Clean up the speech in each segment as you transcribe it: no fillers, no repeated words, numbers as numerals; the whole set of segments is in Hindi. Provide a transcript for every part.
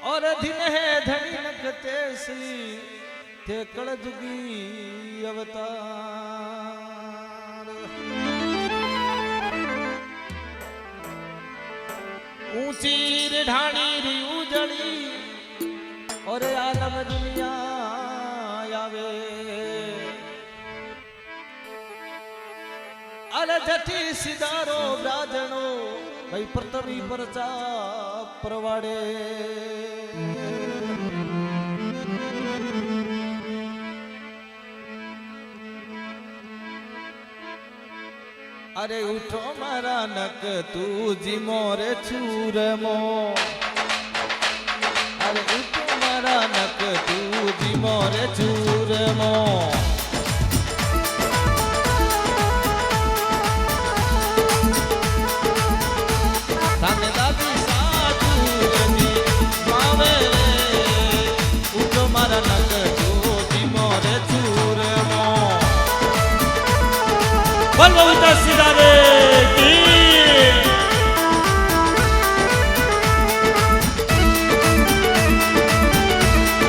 और दिन है धनी नगते श्री थे कड़जुगी अवतार ऊंची ढाणी री उजड़ी और आलम दुनिया आवे अल जठी सिदारो ब्राजनो भाई प्रतरी परचा परवाड़े अरे उठो मारा नक तू जी मोरे छूर मो अरे उठो मारा नक तू जी मोरे छूर मो बलवंता सिदारे की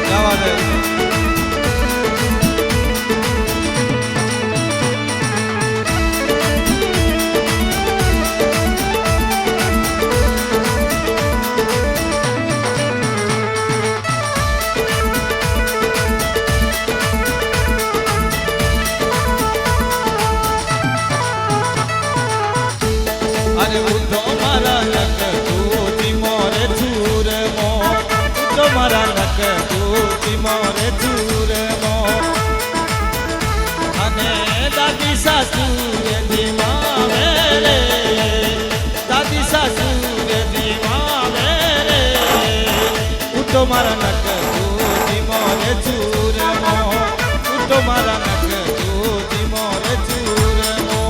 क्या बात है अरे उठो मारा नक तू जी मोरे छूर मो उठो मारा नक तू जी मोरे छूर मो अने दादी सासू दी मां मेरे दादी सासू दी मां मेरे उठो मारा नक तू जी मोरे छूर मो उठो मारा नक तू जी मोरे छूर मो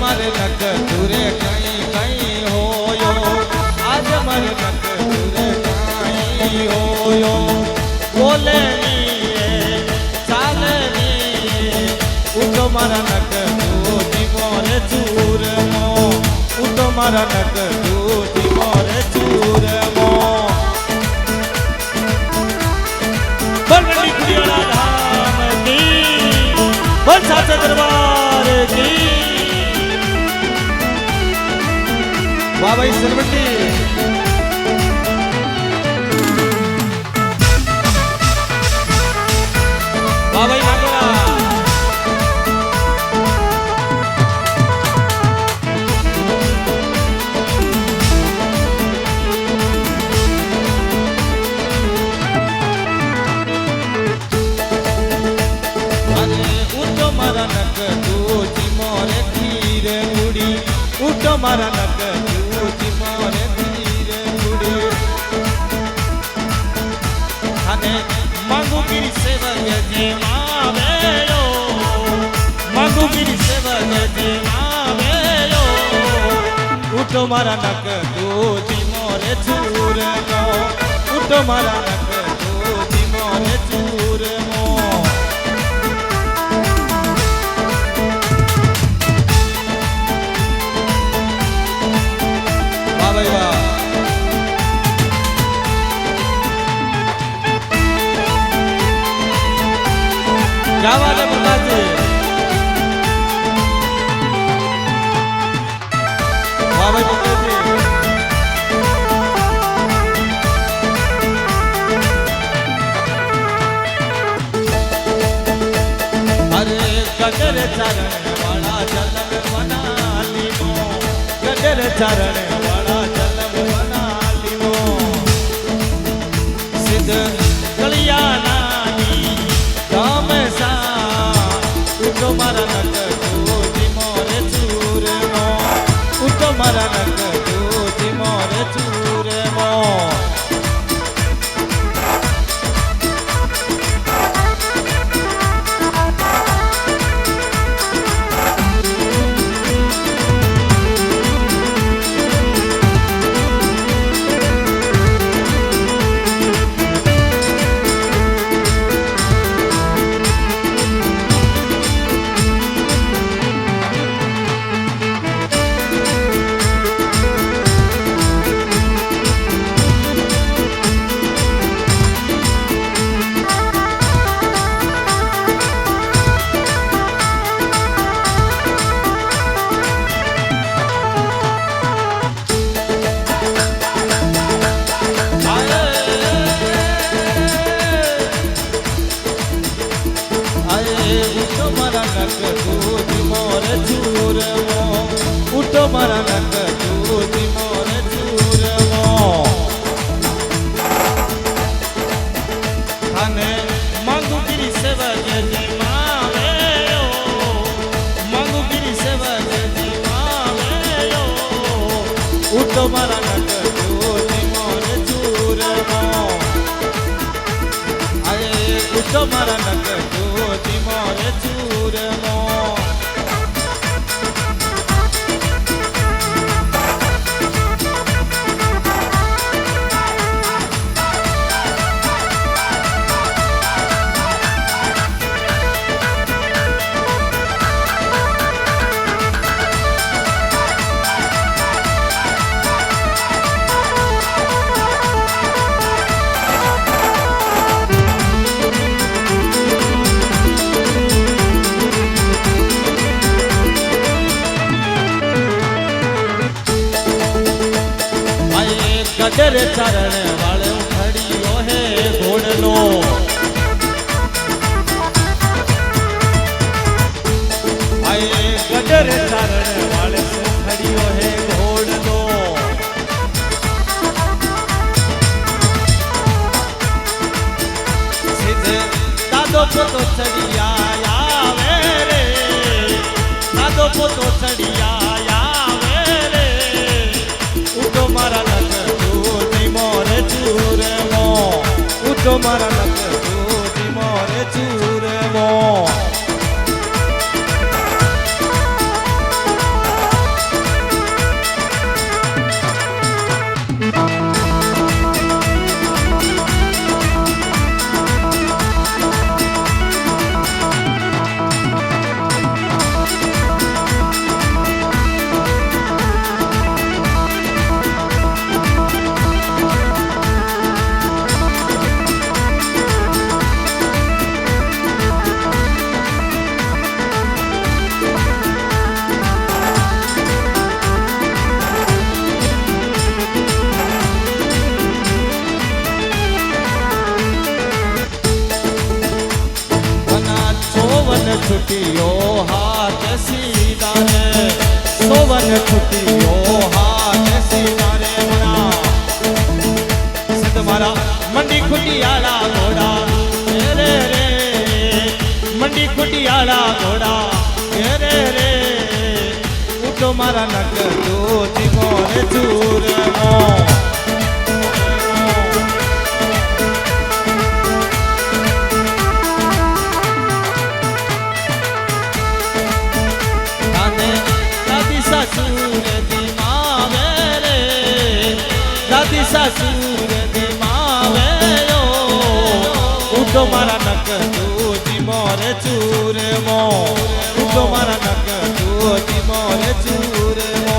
मारे नक तुरे कहीं कहीं होयो आज मारे नक तुरे कहीं होयो बोले नहीं चाले नहीं उठो मारा नक तू जी मोरे चूर मो उठो मारा नक तू जी मोरे चूर मो बोल मंडी कुड़ियाला धाम की बोल साचे दरबार की वाह भाई सरवटी वाह भाई नागोरा अरे उठो मारा नक तू जी मोरे खीर उड़ी उठो मारा नक मोरे धीरे उड़ी अने मांगू गिरी सेवक जी मावेलो मांगू गिरी सेवक जी मावेलो उठो मारा नक तू जी मोरे छूर मो उठो मारा नक तू जी मोरे छूर मो भाई वाह क्या बात है प्रकाश जी वाह भाई प्रकाश जी अरे गजर चरण वाला जलम बना लीमो गजर चरण वाला जलम बना लीमो सिद्ध कलियाना गाम सा ઉઠો મારા નક દૂધી મોર ચૂરમો ઉઠો મારા નક દૂધી મોર ચૂરમો અને માંગુગીરી સેવકજી માવેયો માંગુગીરી સેવકજી માવેયો ઉઠો મારા નક દૂધી મોર ચૂરમો ઉઠો મારા નક દૂધી મોર ચૂરમો ગડર ચરણ વાળો ખડીયો હે ઘોડલો આયે ગડર ચરણ વાળો ખડીયો હે ઘોડલો સીધે દાદો પોતો ચડિયા આવે રે દાદો પોતો ચડિયા આવે રે ઉઠો મારા ચૂરમો ઉઠો મારા નક દૂધી મોર ચૂરમો छुट्टियों हाथ सीधा रे सोवन छुट्टियों हाथ सीधा रे मना सिद्ध मारा मंडी खुटियाला घोड़ा रे रे मंडी खुटियाला घोड़ा रे रे उठो मारा नक दूधी मोर चूरमो સસુર દિમાવેલો ઉઠો મારા નક દૂધી મોર ચૂરમો ઉઠો મારા નક દૂધી મોર ચૂરમો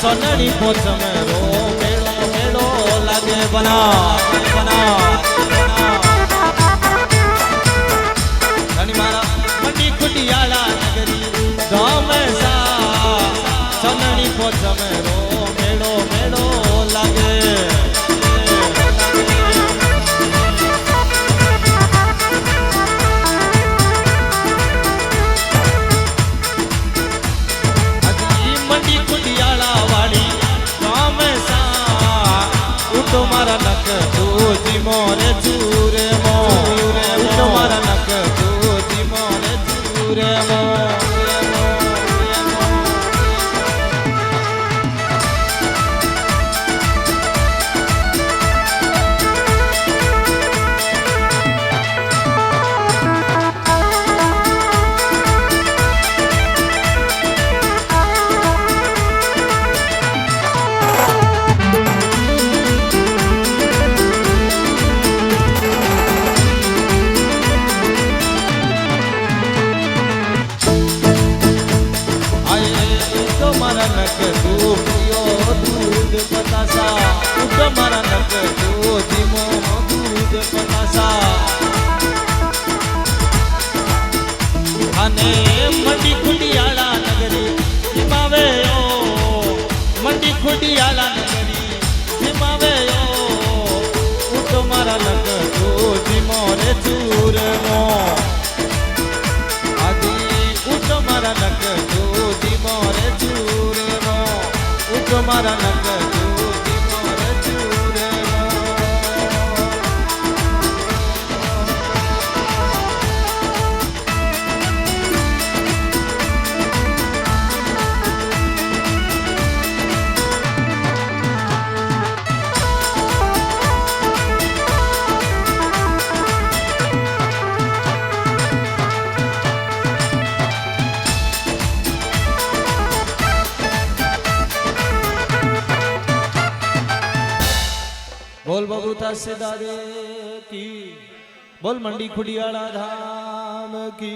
સોનડી પોચ में रो मेड़ो मेड़ो लागे बना बना धनी मारा मंडी खुटियाला नगरी गाँव में सा सोनडी पोच में रो मेड़ो मेड़ो लागे મારા નક દૂધી મોર ચૂરમો ઉઠો મારા નક દૂધી મોર ચૂરમો મારા નક તું મોરે ચૂરમો આજી ઉઠો મારા નક તું મોરે ચૂરમો ઉઠો મારા નક તું મોરે ચૂરમો बोल बबूता सिदारे की बोल मंडी खुडियाड़ा धाम की